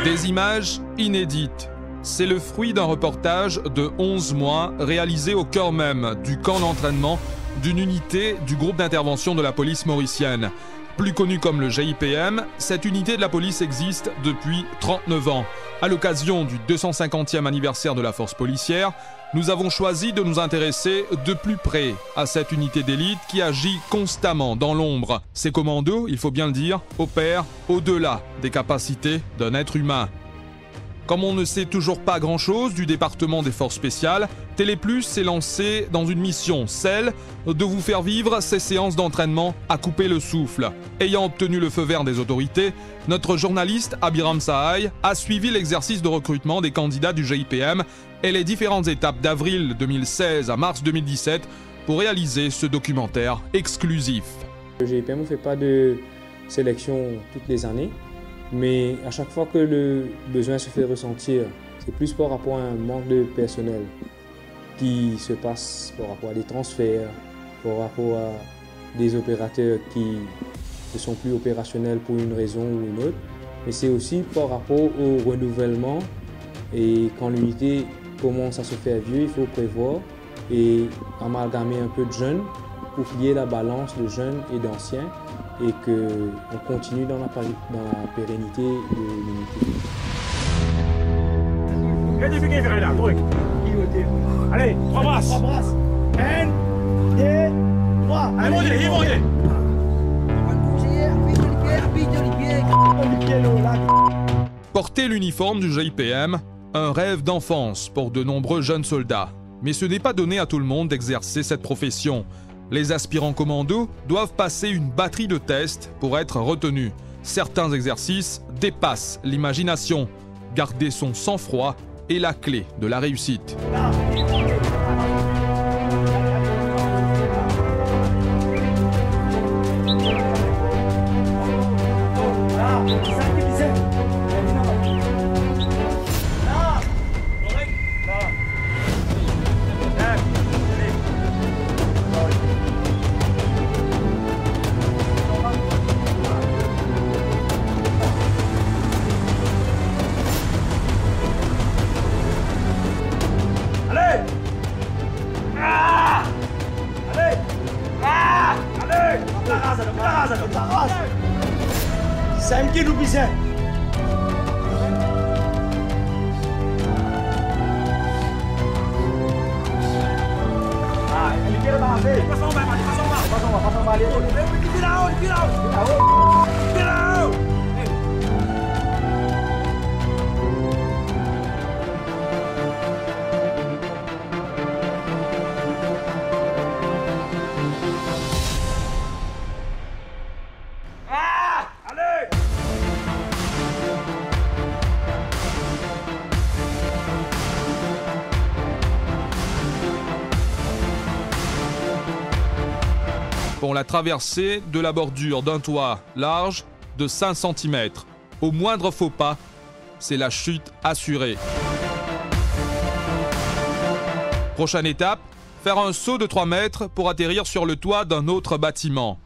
Des images inédites. C'est le fruit d'un reportage de 11 mois réalisé au cœur même du camp d'entraînement d'une unité du groupe d'intervention de la police mauricienne. Plus connue comme le GIPM, cette unité de la police existe depuis 39 ans. À l'occasion du 250e anniversaire de la force policière, nous avons choisi de nous intéresser de plus près à cette unité d'élite qui agit constamment dans l'ombre. Ces commandos, il faut bien le dire, opèrent au-delà des capacités d'un être humain. Comme on ne sait toujours pas grand-chose du département des forces spéciales, Téléplus s'est lancé dans une mission, celle de vous faire vivre ces séances d'entraînement à couper le souffle. Ayant obtenu le feu vert des autorités, notre journaliste Abiram Sahay a suivi l'exercice de recrutement des candidats du GIPM et les différentes étapes d'avril 2016 à mars 2017 pour réaliser ce documentaire exclusif. Le GIPM ne fait pas de sélection toutes les années. Mais à chaque fois que le besoin se fait ressentir, c'est plus par rapport à un manque de personnel qui se passe par rapport à des transferts, par rapport à des opérateurs qui ne sont plus opérationnels pour une raison ou une autre. Mais c'est aussi par rapport au renouvellement. Et quand l'unité commence à se faire vieux, il faut prévoir et amalgamer un peu de jeunes pour qu'il y ait la balance de jeunes et d'anciens, et qu'on continue dans la pérennité de l'unité. Allez, 3 brasses. 3 brasses. 1, 2, 3. Allez, montez. Porter l'uniforme du GIPM, un rêve d'enfance pour de nombreux jeunes soldats. Mais ce n'est pas donné à tout le monde d'exercer cette profession. Les aspirants commandos doivent passer une batterie de tests pour être retenus. Certains exercices dépassent l'imagination. Garder son sang-froid est la clé de la réussite. Pour la traversée de la bordure d'un toit large de 5 cm. Au moindre faux pas, c'est la chute assurée. Prochaine étape, faire un saut de 3 mètres pour atterrir sur le toit d'un autre bâtiment.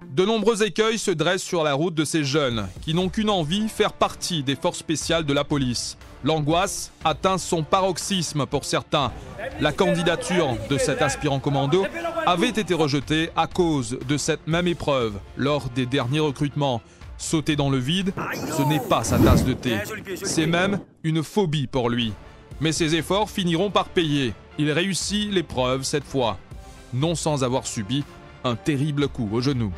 De nombreux écueils se dressent sur la route de ces jeunes qui n'ont qu'une envie, faire partie des forces spéciales de la police. L'angoisse atteint son paroxysme pour certains. La candidature de cet aspirant commando avait été rejetée à cause de cette même épreuve lors des derniers recrutements. Sauter dans le vide, ce n'est pas sa tasse de thé. C'est même une phobie pour lui. Mais ses efforts finiront par payer. Il réussit l'épreuve cette fois, non sans avoir subi un terrible coup au genou.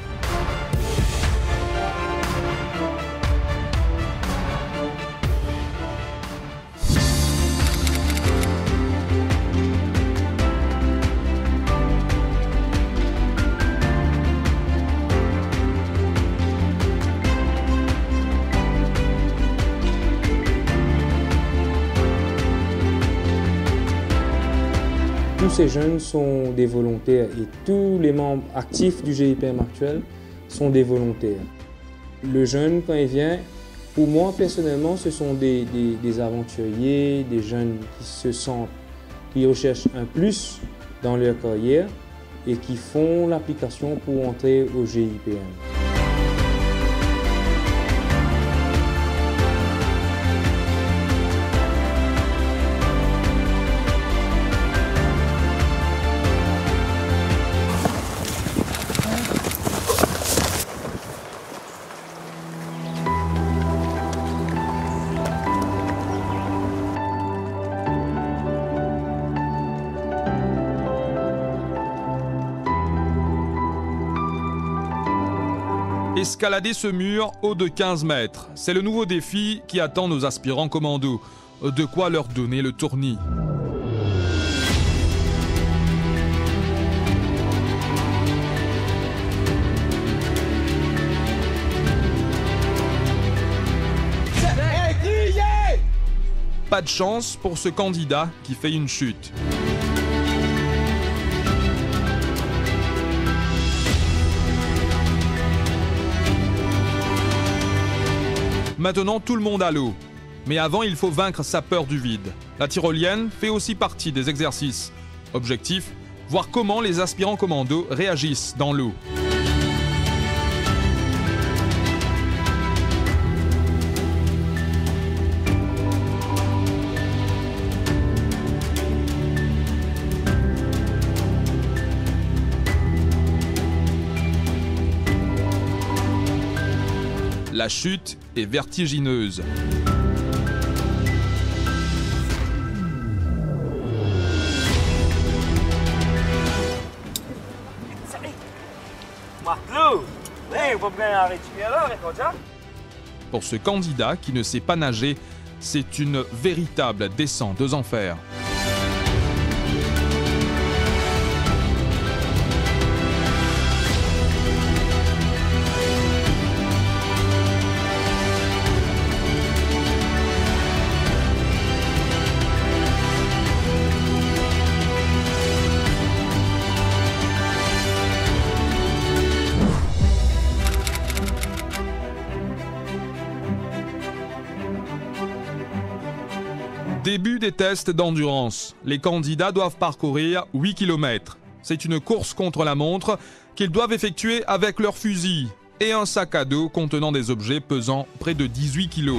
Tous ces jeunes sont des volontaires et tous les membres actifs du GIPM actuel sont des volontaires. Le jeune, quand il vient, pour moi personnellement, ce sont des aventuriers, des jeunes qui se sentent, qui recherchent un plus dans leur carrière et qui font l'application pour entrer au GIPN. Escalader ce mur haut de 15 mètres, c'est le nouveau défi qui attend nos aspirants commandos. De quoi leur donner le tournis. Pas de chance pour ce candidat qui fait une chute. Maintenant, tout le monde à l'eau. Mais avant, il faut vaincre sa peur du vide. La tyrolienne fait aussi partie des exercices. Objectif, voir comment les aspirants commandos réagissent dans l'eau. La chute est vertigineuse. Pour ce candidat qui ne sait pas nager, c'est une véritable descente aux enfers. Début des tests d'endurance. Les candidats doivent parcourir 8 km. C'est une course contre la montre qu'ils doivent effectuer avec leur fusil et un sac à dos contenant des objets pesant près de 18 kg.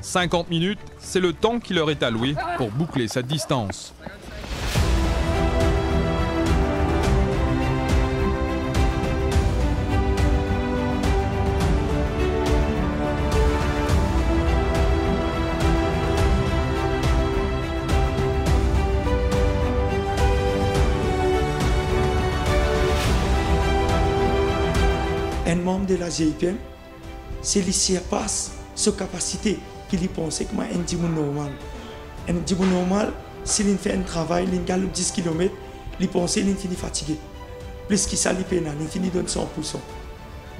« 50 minutes, c'est le temps qui leur est alloué pour boucler cette distance. Un membre de la GIPN, s'il surpasse sa capacité, qu'il pense que c'est un petit normal. Un petit normal, s'il fait un travail, il gagne 10 km, il pense qu'il finit fatigué. Plus qu'il s'allie pénal, il finit donne 100%.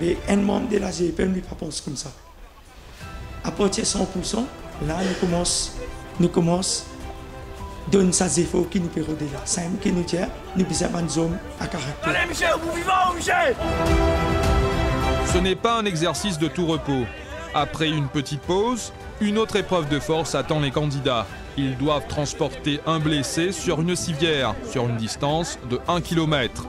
Mais un membre de la GIPN ne pas pense comme ça. À partir de 100%, là, nous commençons à donner ces efforts qui nous perdent là. C'est un qui nous tient, nous besoin d'un homme à caractère. Allez Michel, vous vivant Michel! Ce n'est pas un exercice de tout repos. Après une petite pause, une autre épreuve de force attend les candidats. Ils doivent transporter un blessé sur une civière, sur une distance de 1 km.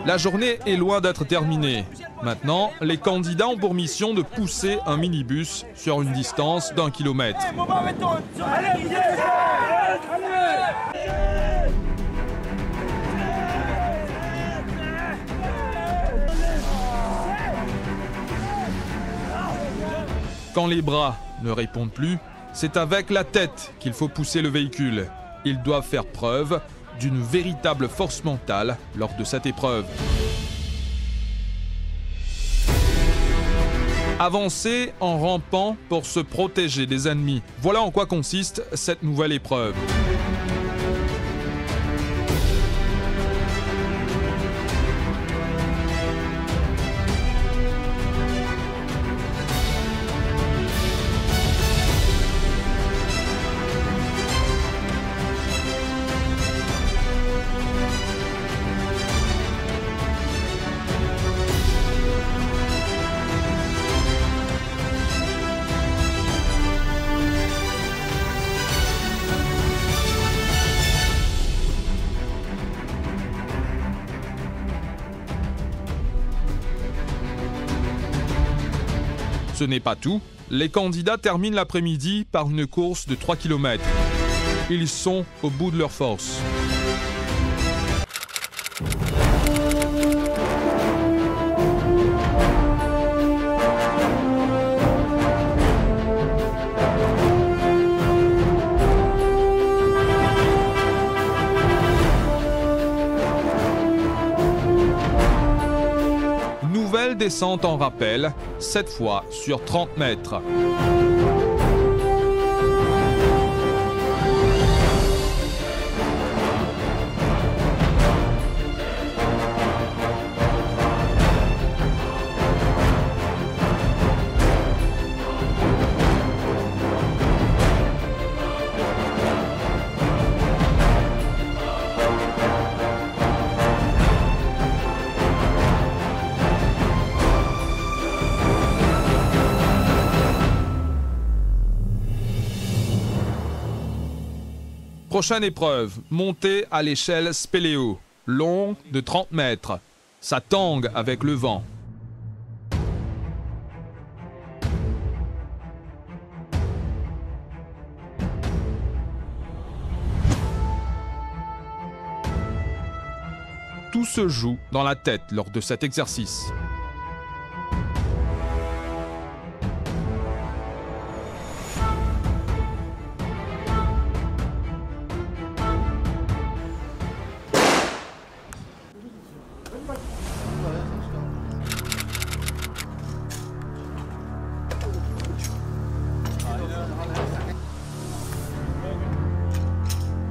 La journée est loin d'être terminée. Maintenant, les candidats ont pour mission de pousser un minibus sur une distance d'1 kilomètre. Quand les bras ne répondent plus, c'est avec la tête qu'il faut pousser le véhicule. Ils doivent faire preuve d'une véritable force mentale lors de cette épreuve. Avancer en rampant pour se protéger des ennemis. Voilà en quoi consiste cette nouvelle épreuve. Ce n'est pas tout. Les candidats terminent l'après-midi par une course de 3 km. Ils sont au bout de leur force. Nouvelle descente en rappel, cette fois sur 30 mètres. Prochaine épreuve, montée à l'échelle spéléo, longue de 30 mètres. Ça tangue avec le vent. Tout se joue dans la tête lors de cet exercice.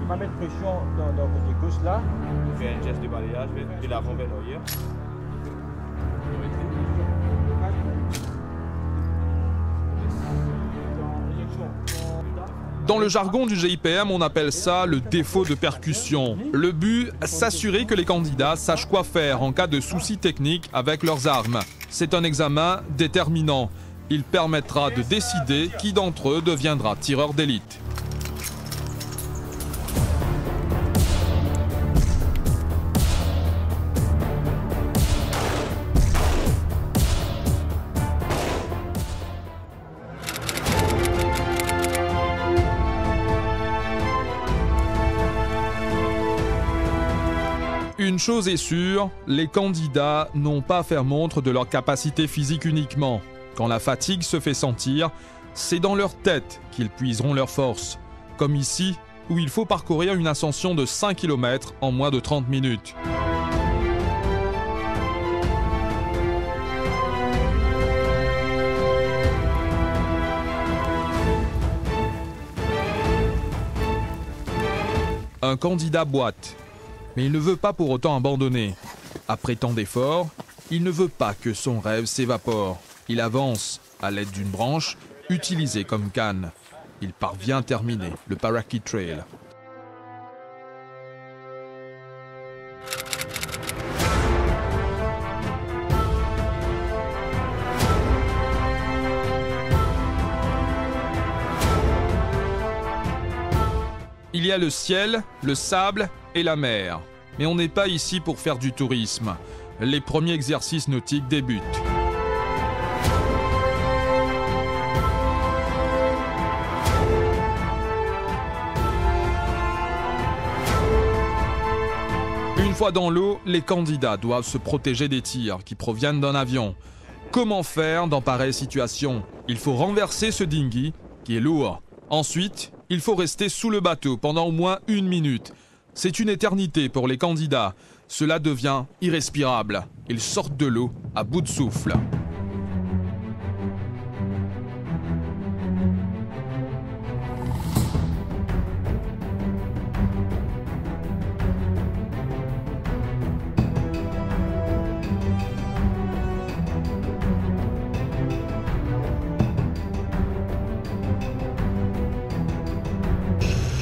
On va mettre pression dans le côté gauche là. On fait un geste de balayage et la renverse l'arrière. Dans le jargon du GIPM, on appelle ça le défaut de percussion. Le but, s'assurer que les candidats sachent quoi faire en cas de soucis techniques avec leurs armes. C'est un examen déterminant. Il permettra de décider qui d'entre eux deviendra tireur d'élite. Une chose est sûre, les candidats n'ont pas à faire montre de leur capacité physique uniquement. Quand la fatigue se fait sentir, c'est dans leur tête qu'ils puiseront leur force. Comme ici, où il faut parcourir une ascension de 5 km en moins de 30 minutes. Un candidat boite. Mais il ne veut pas pour autant abandonner. Après tant d'efforts, il ne veut pas que son rêve s'évapore. Il avance à l'aide d'une branche utilisée comme canne. Il parvient à terminer le Parakeet Trail. Il y a le ciel, le sable et la mer. Mais on n'est pas ici pour faire du tourisme. Les premiers exercices nautiques débutent. Une fois dans l'eau, les candidats doivent se protéger des tirs qui proviennent d'un avion. Comment faire dans pareille situation? Il faut renverser ce dinghy qui est lourd. Ensuite, il faut rester sous le bateau pendant au moins 1 minute. C'est une éternité pour les candidats. Cela devient irrespirable. Ils sortent de l'eau à bout de souffle.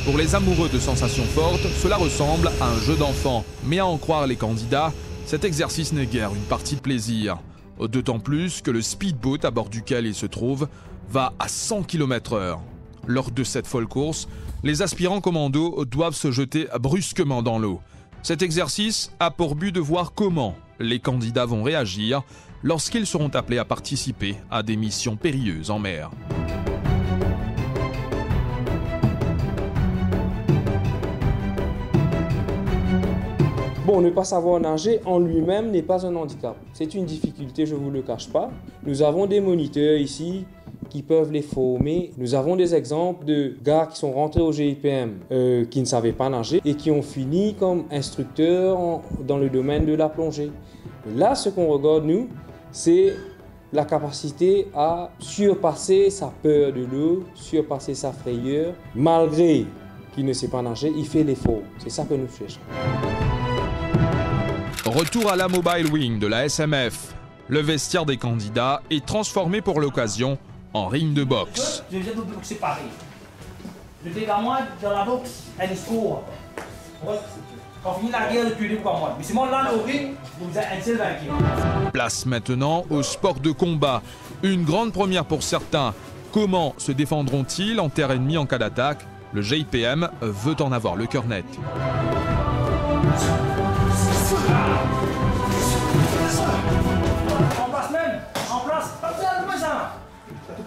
Pour les amoureux de sensations fortes, cela ressemble à un jeu d'enfant. Mais à en croire les candidats, cet exercice n'est guère une partie de plaisir. D'autant plus que le speedboat à bord duquel il se trouve va à 100 km/h. Lors de cette folle course, les aspirants commandos doivent se jeter brusquement dans l'eau. Cet exercice a pour but de voir comment les candidats vont réagir lorsqu'ils seront appelés à participer à des missions périlleuses en mer. Bon, ne pas savoir nager en lui-même n'est pas un handicap. C'est une difficulté, je ne vous le cache pas. Nous avons des moniteurs ici qui peuvent les former. Nous avons des exemples de gars qui sont rentrés au GIPM qui ne savaient pas nager et qui ont fini comme instructeurs dans le domaine de la plongée. Et là, ce qu'on regarde, nous, c'est la capacité à surpasser sa peur de l'eau, surpasser sa frayeur. Malgré qu'il ne sait pas nager, il fait l'effort. C'est ça que nous cherchons. Retour à la Mobile Wing de la SMF. Le vestiaire des candidats est transformé pour l'occasion en ring de boxe. Je viens de boxer pareil. Je dis à moi, dans la boxe, elle est score. Quand on finit la guerre, tu es pour moi. Mais c'est moi là, le ring, vous êtes un seul vainqueur. Place maintenant au sport de combat. Une grande première pour certains. Comment se défendront-ils en terre ennemie en cas d'attaque? Le GIPM veut en avoir le cœur net. En place même, en place, pas besoin ça.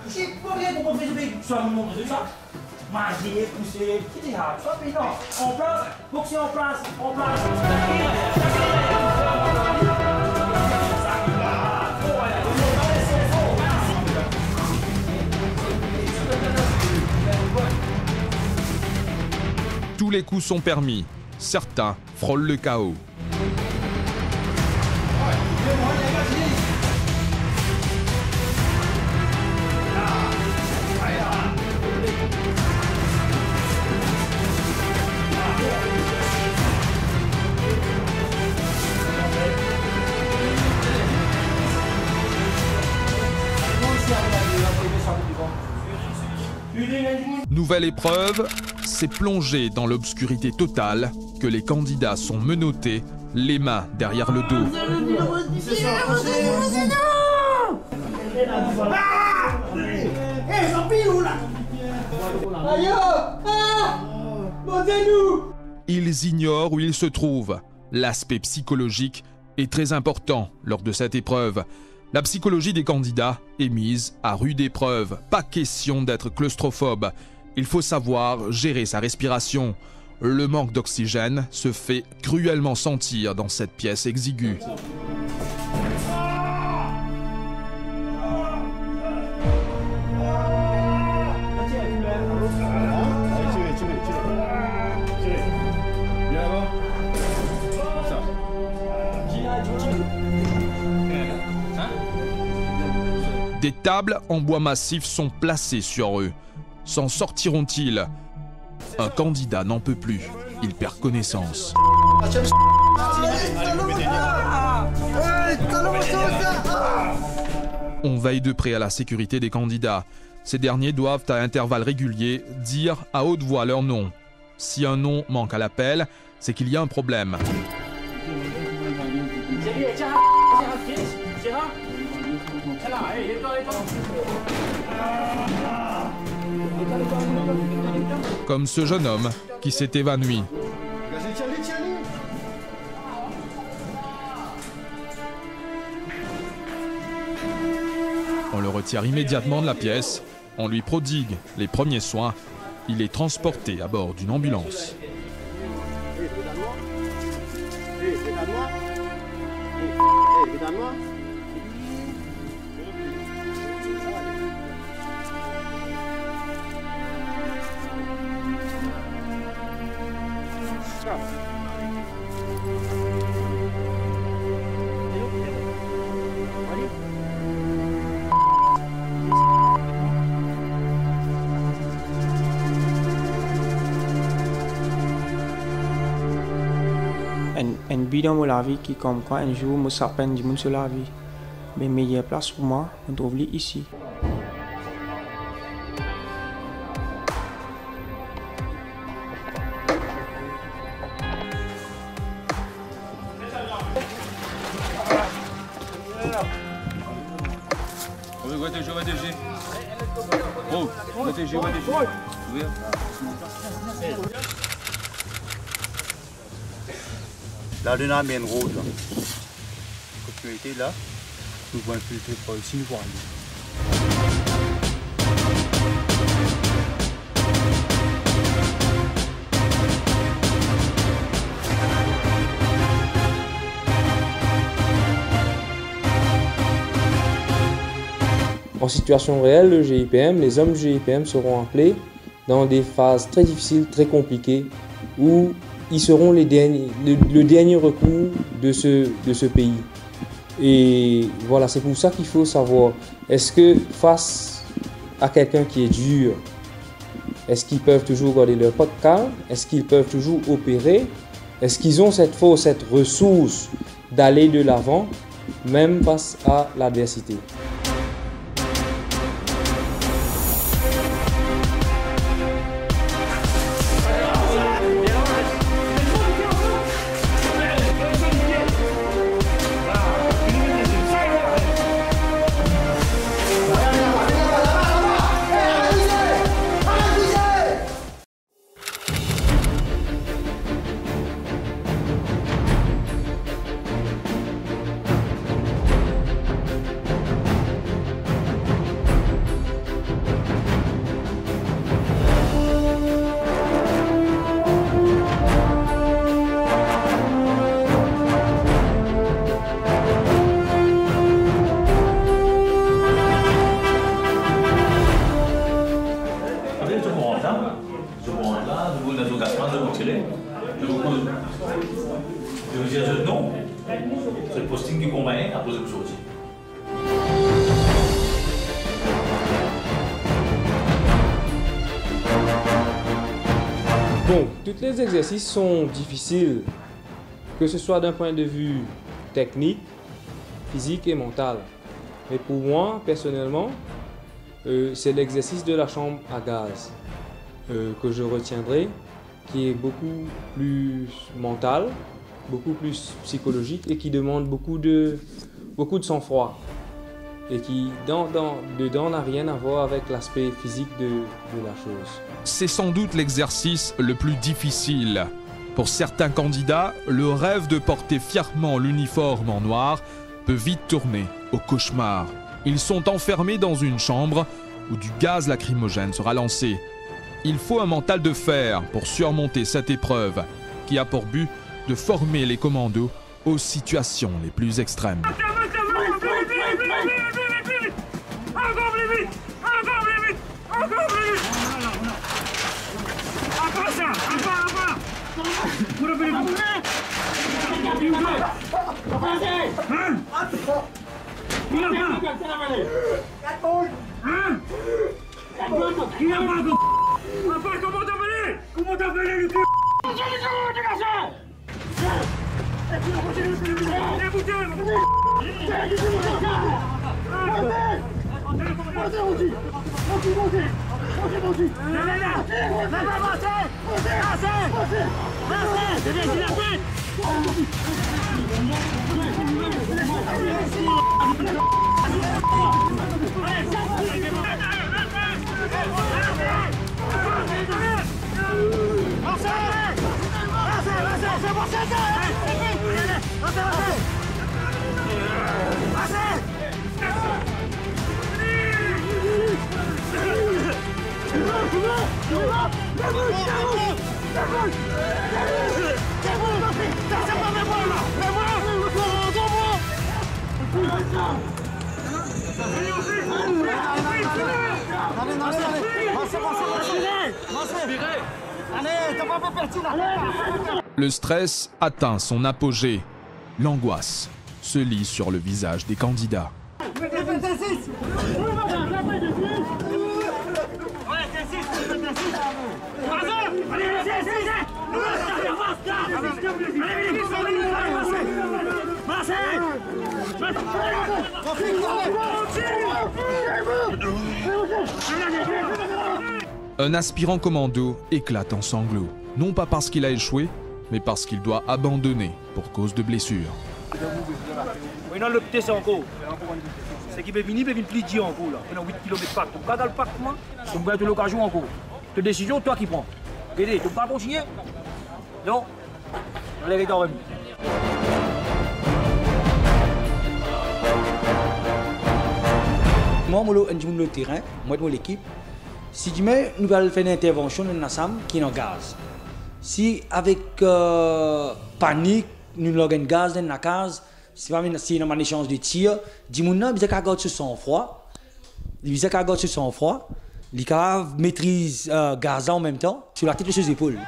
Je ne peux rien pour faire sur le monde de ça. Manger, pousser, petit hard, soit payant. En place, boxer en place, en place. Tous les coups sont permis. Certains frôlent le chaos. Nouvelle épreuve, c'est plonger dans l'obscurité totale que les candidats sont menottés, les mains derrière le dos. Ils ignorent où ils se trouvent. L'aspect psychologique est très important lors de cette épreuve. La psychologie des candidats est mise à rude épreuve. Pas question d'être claustrophobe. Il faut savoir gérer sa respiration. Le manque d'oxygène se fait cruellement sentir dans cette pièce exiguë. Des tables en bois massif sont placées sur eux. S'en sortiront-ils? Un candidat n'en peut plus. Il perd connaissance. On veille de près à la sécurité des candidats. Ces derniers doivent à intervalles réguliers dire à haute voix leur nom. Si un nom manque à l'appel, c'est qu'il y a un problème. Comme ce jeune homme qui s'est évanoui. On le retire immédiatement de la pièce, on lui prodigue les premiers soins, il est transporté à bord d'une ambulance. Un but dans la vie qui comme quoi un jour me s'appelle du monde sur la vie. Mais meilleure place pour moi, on trouve ici. Là, on a une route. sécurité là, nous pouvons infiltrer par ici, nous pouvons aller. En situation réelle, le GIPM, les hommes du GIPM seront appelés dans des phases très difficiles, très compliquées, où ils seront le dernier recours de ce pays. Et voilà, c'est pour ça qu'il faut savoir, est-ce que face à quelqu'un qui est dur, est-ce qu'ils peuvent toujours garder leur pot de calme? Est-ce qu'ils peuvent toujours opérer? Est-ce qu'ils ont cette force, cette ressource d'aller de l'avant, même face à l'adversité? Non, c'est le posting qui convainc à poser une chose. Bon, tous les exercices sont difficiles, que ce soit d'un point de vue technique, physique et mental. Mais pour moi, personnellement, c'est l'exercice de la chambre à gaz que je retiendrai, qui est beaucoup plus mental, beaucoup plus psychologique et qui demande beaucoup de sang-froid. Et qui, dedans, n'a rien à voir avec l'aspect physique de la chose. C'est sans doute l'exercice le plus difficile. Pour certains candidats, le rêve de porter fièrement l'uniforme en noir peut vite tourner au cauchemar. Ils sont enfermés dans une chambre où du gaz lacrymogène sera lancé. Il faut un mental de fer pour surmonter cette épreuve qui a pour but de former les commandos aux situations les plus extrêmes. Comment t'as appelé le cul? Le stress atteint son apogée. L'angoisse se lit sur le visage des candidats. Un aspirant commando éclate en sanglots, non pas parce qu'il a échoué, mais parce qu'il doit abandonner pour cause de blessure. Non, le petit c'est encore. C'est qui peut venir plier encore là. On a 8 km par. Tu vas dans le parc, moi. Tu vas être l'occasion encore. Tes décisions, toi qui prends. Regardez, tu ne peux pas continuer. Non. On les regarde. concrètement, moi, le terrain, moi, l'équipe, si demain, nous allons faire une intervention dans l'ensemble qui est en gaz. Si avec panique, nous avons gaz dans la case, si on a un échange de tir, dis-moi, il y a un gars sur son froid, il y a un gars sur son froid, il y a maîtrise gaz en même temps, sur la tête de ses épaules.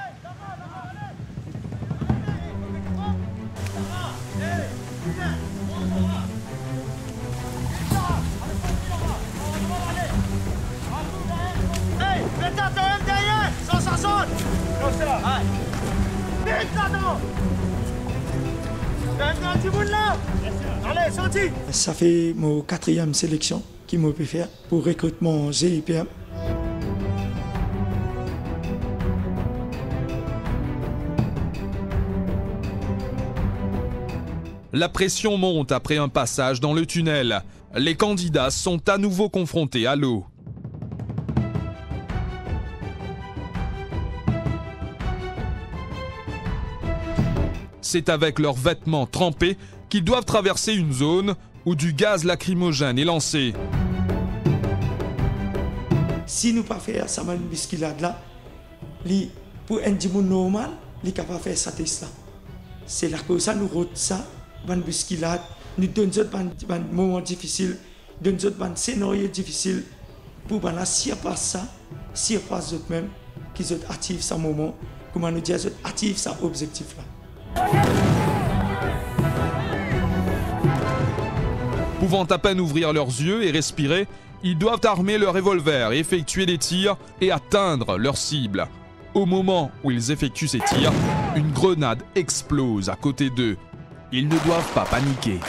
Ça fait mon 4e sélection qui me peut faire pour recrutement GIPM. La pression monte après un passage dans le tunnel. Les candidats sont à nouveau confrontés à l'eau. C'est avec leurs vêtements trempés qu'ils doivent traverser une zone où du gaz lacrymogène est lancé. Si nous ne pas faire ça, une bousculade là, pour un dimanche normal, il est capable de faire ça test là. C'est là que ça nous rôde ça, une bousculade, nous donne un moment difficile, donne un scénario difficile pour la surpasse ça, surpasse eux-mêmes, qu'ils activent ce moment, comment nous dire, activent ça objectif là. Pouvant à peine ouvrir leurs yeux et respirer, ils doivent armer leur revolver, effectuer des tirs et atteindre leur cible. Au moment où ils effectuent ces tirs, une grenade explose à côté d'eux. Ils ne doivent pas paniquer.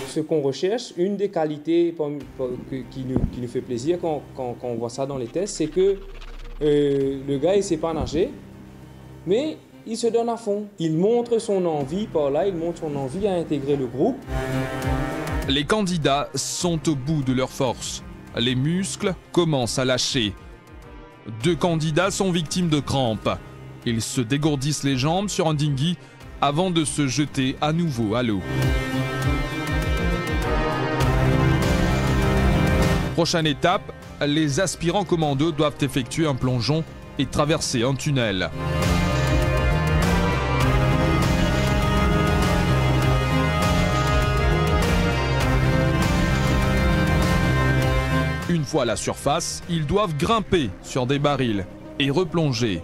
Ce qu'on recherche, une des qualités qui nous fait plaisir quand on voit ça dans les tests, c'est que le gars il ne sait pas nager, mais il se donne à fond. Il montre son envie par là, il montre son envie à intégrer le groupe. Les candidats sont au bout de leur force. Les muscles commencent à lâcher. 2 candidats sont victimes de crampes. Ils se dégourdissent les jambes sur un dinghy avant de se jeter à nouveau à l'eau. Prochaine étape, les aspirants commandos doivent effectuer un plongeon et traverser un tunnel. Une fois à la surface, ils doivent grimper sur des barils et replonger.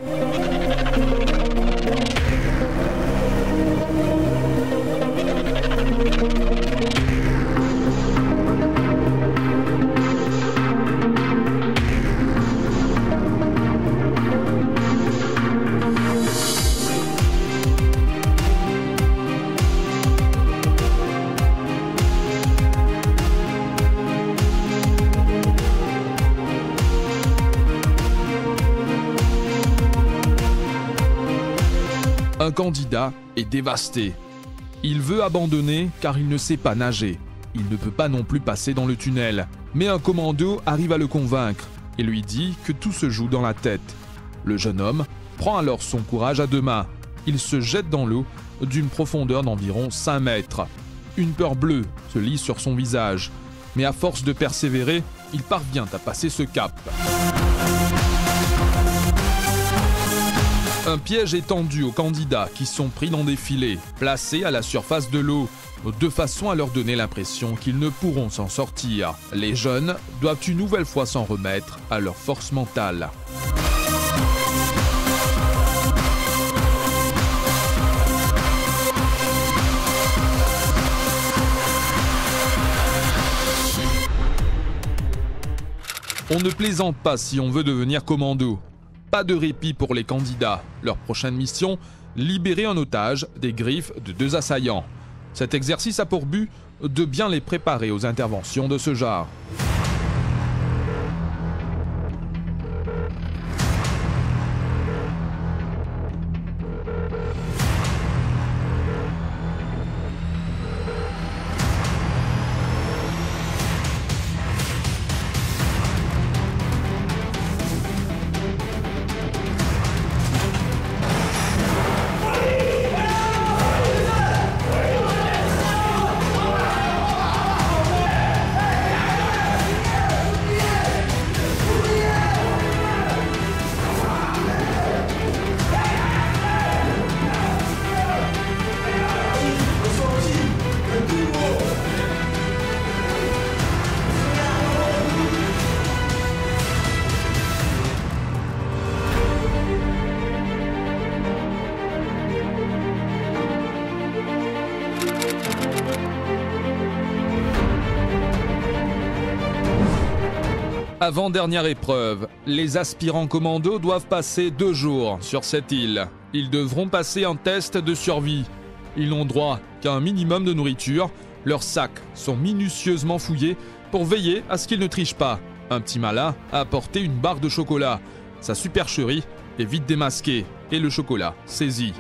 Un candidat est dévasté. Il veut abandonner car il ne sait pas nager. Il ne peut pas non plus passer dans le tunnel. Mais un commando arrive à le convaincre et lui dit que tout se joue dans la tête. Le jeune homme prend alors son courage à 2 mains. Il se jette dans l'eau d'une profondeur d'environ 5 mètres. Une peur bleue se lit sur son visage. Mais à force de persévérer, il parvient à passer ce cap. Un piège est tendu aux candidats qui sont pris dans des filets, placés à la surface de l'eau, de façon à leur donner l'impression qu'ils ne pourront s'en sortir. Les jeunes doivent une nouvelle fois s'en remettre à leur force mentale. On ne plaisante pas si on veut devenir commando. Pas de répit pour les candidats. Leur prochaine mission libérer un otage des griffes de 2 assaillants. Cet exercice a pour but de bien les préparer aux interventions de ce genre. Avant-dernière épreuve, les aspirants commandos doivent passer 2 jours sur cette île. Ils devront passer un test de survie. Ils n'ont droit qu'à un minimum de nourriture. Leurs sacs sont minutieusement fouillés pour veiller à ce qu'ils ne trichent pas. Un petit malin a apporté une barre de chocolat. Sa supercherie est vite démasquée et le chocolat saisi.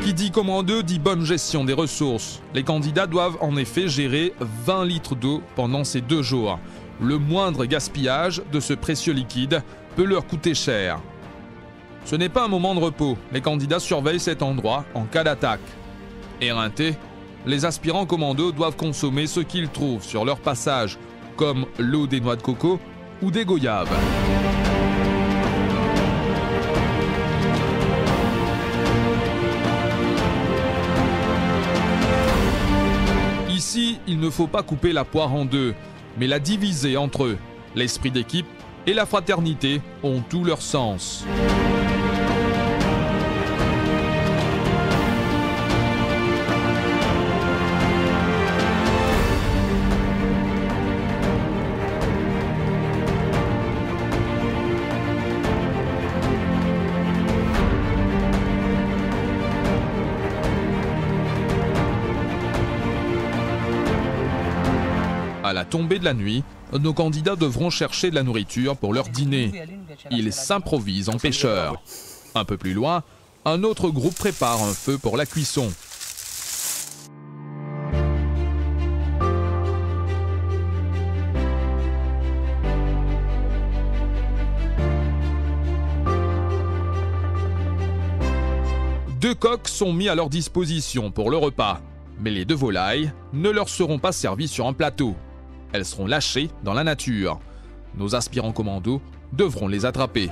Qui dit commando dit bonne gestion des ressources. Les candidats doivent en effet gérer 20 litres d'eau pendant ces 2 jours. Le moindre gaspillage de ce précieux liquide peut leur coûter cher. Ce n'est pas un moment de repos. Les candidats surveillent cet endroit en cas d'attaque. Éreintés, les aspirants commandos doivent consommer ce qu'ils trouvent sur leur passage, comme l'eau des noix de coco ou des goyaves. Ici, il ne faut pas couper la poire en 2, mais la diviser entre eux. L'esprit d'équipe et la fraternité ont tout leur sens. À la tombée de la nuit, nos candidats devront chercher de la nourriture pour leur dîner. Ils s'improvisent en pêcheurs. Un peu plus loin, un autre groupe prépare un feu pour la cuisson. Deux coqs sont mis à leur disposition pour le repas, mais les 2 volailles ne leur seront pas servies sur un plateau. Elles seront lâchées dans la nature. Nos aspirants commandos devront les attraper.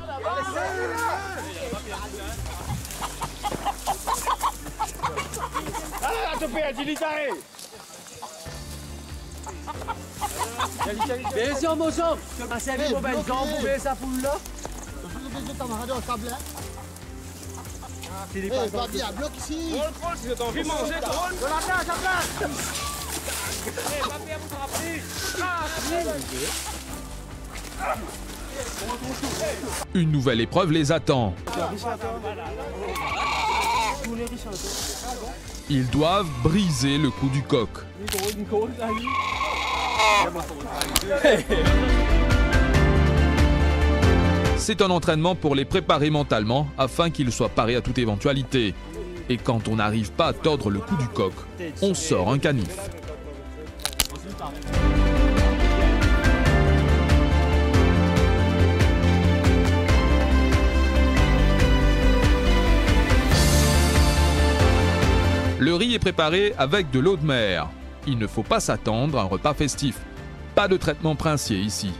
Une nouvelle épreuve les attend. Ils doivent briser le cou du coq. C'est un entraînement pour les préparer mentalement afin qu'ils soient parés à toute éventualité. Et quand on n'arrive pas à tordre le cou du coq, on sort un canif. Le riz est préparé avec de l'eau de mer. Il ne faut pas s'attendre à un repas festif. Pas de traitement princier ici.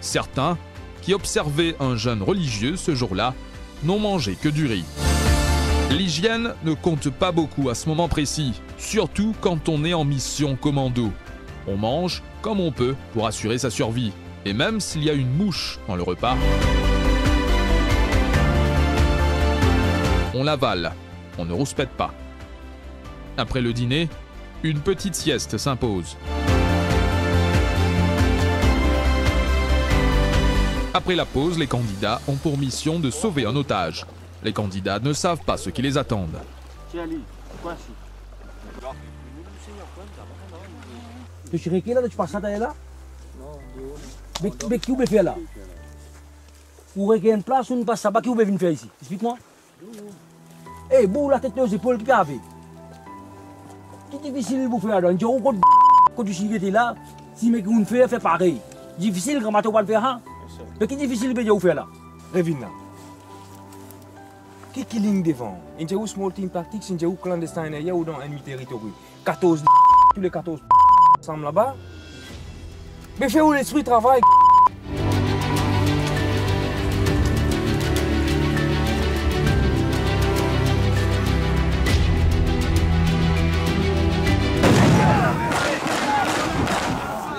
Certains, qui observaient un jeûne religieux ce jour-là, n'ont mangé que du riz. L'hygiène ne compte pas beaucoup à ce moment précis, surtout quand on est en mission commando. On mange comme on peut pour assurer sa survie, et même s'il y a une mouche dans le repas, l'avale. On ne rouspète pas. Après le dîner, une petite sieste s'impose. Après la pause, les candidats ont pour mission de sauver un otage. Les candidats ne savent pas ce qui les attend. Tu sais qui là, tu passes ça là? Mais qui vous fait là? Vous avez une place où ne passe pas, qui vous venir faire ici? Explique-moi. Eh, vous la tête aux épaules qui peut avoir. C'est difficile vous faire là. Quand tu sais là, si mais vous fait pareil. Difficile quand tu vas le faire. Mais qui est difficile de vous faire là? Revina. Qui est ligne devant? Il y a un small team tactique, il y a un clandestin, il y a un ennemi territoire. 14 tous les 14 ensemble là-bas. Mais fais où l'esprit travail?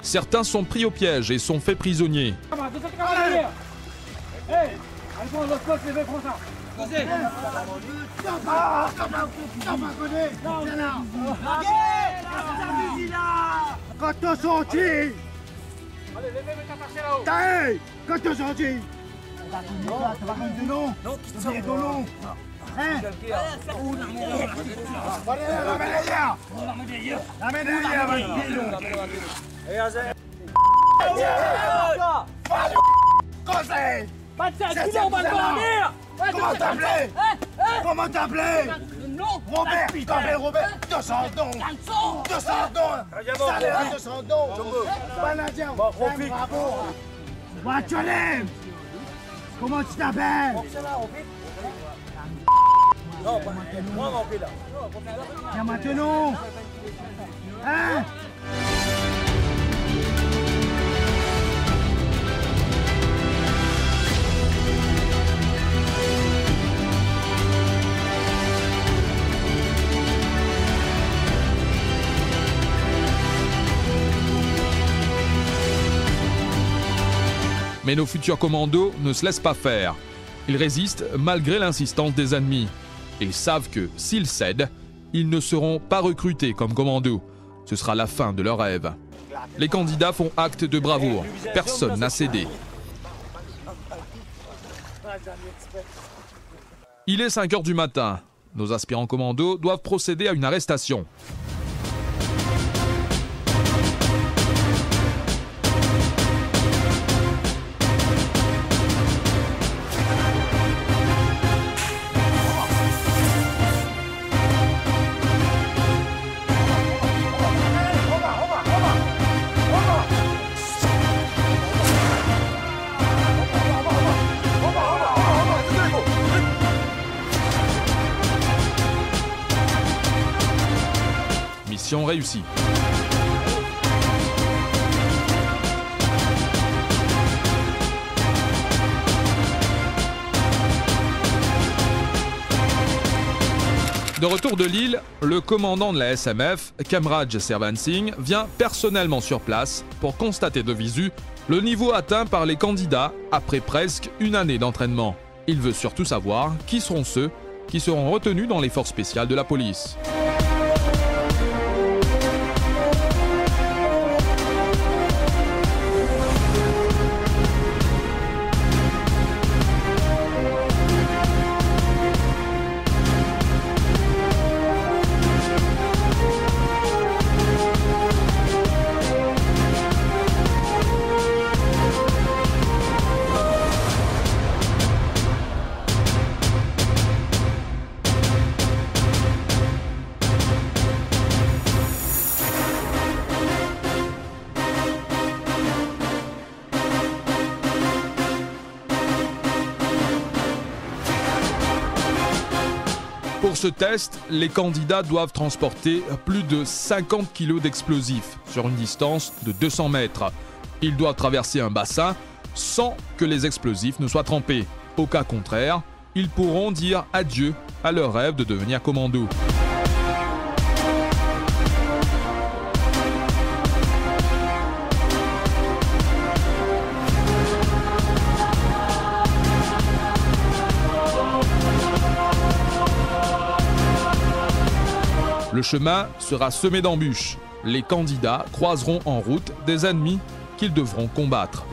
Certains sont pris au piège et sont faits prisonniers. Quand t'as sorti! T'as quand t'as sorti! Non, non, hein? La Comment t'appelais? Robert, je t'appelle Robert. 200 dons. 200 dons. Salaire à 200 dons. Banadien, bravo. Watcholem. Comment tu t'appelles? Non, moi, on fait là. Tiens, maintenant. Hein? Mais nos futurs commandos ne se laissent pas faire. Ils résistent malgré l'insistance des ennemis. Ils savent que, s'ils cèdent, ils ne seront pas recrutés comme commandos. Ce sera la fin de leur rêve. Les candidats font acte de bravoure. Personne n'a cédé. Il est 5 h du matin. Nos aspirants commandos doivent procéder à une arrestation. Mission réussie. De retour de Lille, le commandant de la SMF, Kamraj Servan Singh, vient personnellement sur place pour constater de visu le niveau atteint par les candidats après presque une année d'entraînement. Il veut surtout savoir qui seront ceux qui seront retenus dans les forces spéciales de la police. Pour ce test, les candidats doivent transporter plus de 50 kg d'explosifs sur une distance de 200 mètres. Ils doivent traverser un bassin sans que les explosifs ne soient trempés. Au cas contraire, ils pourront dire adieu à leur rêve de devenir commando. Le chemin sera semé d'embûches. Les candidats croiseront en route des ennemis qu'ils devront combattre.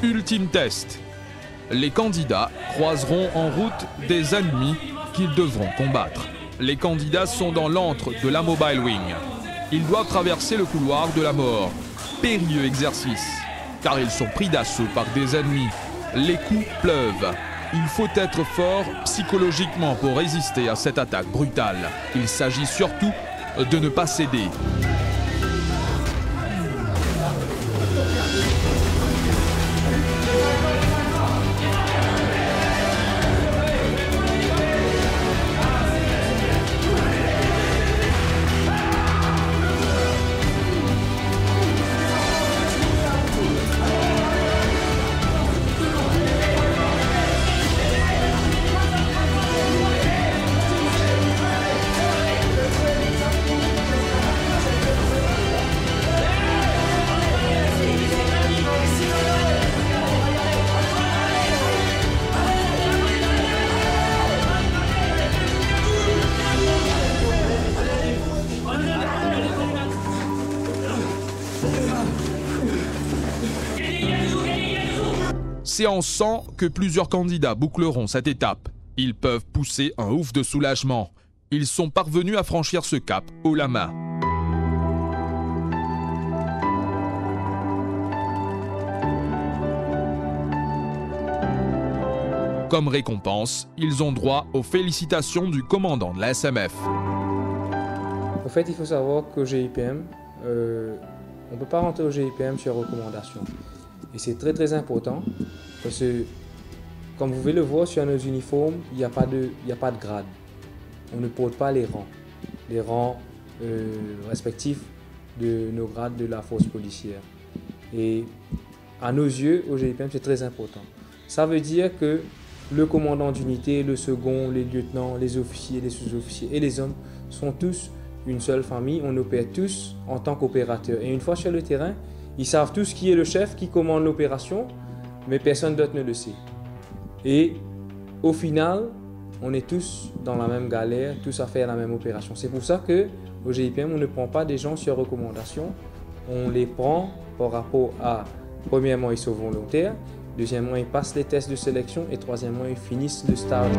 Ultime test. Les candidats croiseront en route des ennemis qu'ils devront combattre. Les candidats sont dans l'antre de la Mobile Wing. Ils doivent traverser le couloir de la mort. Périlleux exercice, car ils sont pris d'assaut par des ennemis. Les coups pleuvent. Il faut être fort psychologiquement pour résister à cette attaque brutale. Il s'agit surtout de ne pas céder. C'est en sang que plusieurs candidats boucleront cette étape. Ils peuvent pousser un ouf de soulagement. Ils sont parvenus à franchir ce cap haut la main. Comme récompense, ils ont droit aux félicitations du commandant de la SMF. En fait, il faut savoir qu'au GIPM, on ne peut pas rentrer au GIPM sur recommandation. Et c'est très très important parce que, comme vous pouvez le voir sur nos uniformes, il n'y a pas de grade. On ne porte pas les rangs respectifs de nos grades de la force policière. Et à nos yeux, au GIPM, c'est très important. Ça veut dire que le commandant d'unité, le second, les lieutenants, les officiers, les sous-officiers et les hommes sont tous une seule famille. On opère tous en tant qu'opérateurs. Et une fois sur le terrain, ils savent tous qui est le chef, qui commande l'opération, mais personne d'autre ne le sait. Et au final, on est tous dans la même galère, tous à faire la même opération. C'est pour ça qu'au GIPM, on ne prend pas des gens sur recommandation. On les prend par rapport à, premièrement, ils sont volontaires, deuxièmement, ils passent les tests de sélection et troisièmement, ils finissent le stage.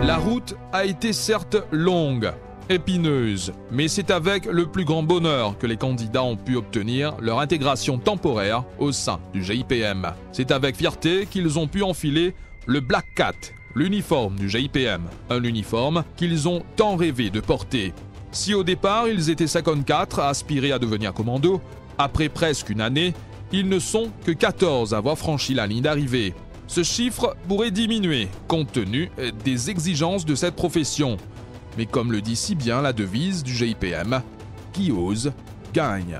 La route a été certes longue, épineuse, mais c'est avec le plus grand bonheur que les candidats ont pu obtenir leur intégration temporaire au sein du GIPM. C'est avec fierté qu'ils ont pu enfiler le Black Cat, l'uniforme du GIPM, un uniforme qu'ils ont tant rêvé de porter. Si au départ ils étaient 54 à aspirer à devenir commando, après presque une année, ils ne sont que 14 à avoir franchi la ligne d'arrivée. Ce chiffre pourrait diminuer compte tenu des exigences de cette profession. Mais comme le dit si bien la devise du GIPM, qui ose, gagne.